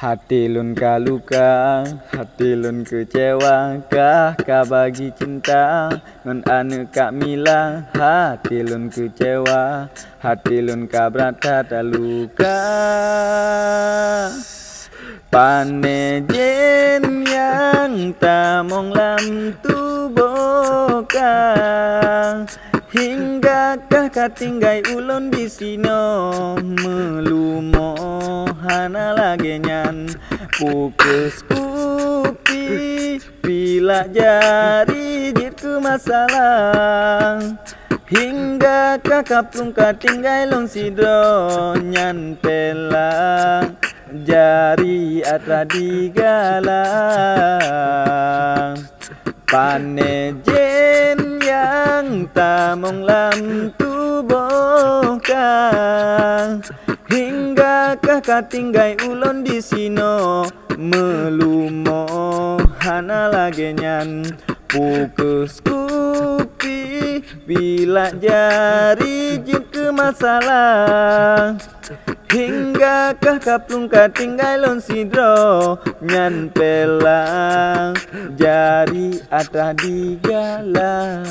Hati lun ka luka, hati lun kecewa, kah bagi cinta ngon anu kak mila. Hati lun kecewa, hati lun ka berata luka. Panejen yang tamong lam tubuh kang, hingga kah katinggai ulun di sino melumo hana lagi nyan pukus kupi bila jari jirku masalah, hingga kah kaplung katinggai long sidro nyan pelang jari atra digalang. Panejen yang tamong lam tubuh kang, hingga kah katinggai ulun di sino melumo hana lagi nyan pukus kupi bila jari jengke masalah, hingga kah kaplung katinggai lon sidro nyan pelang jari atra digalang.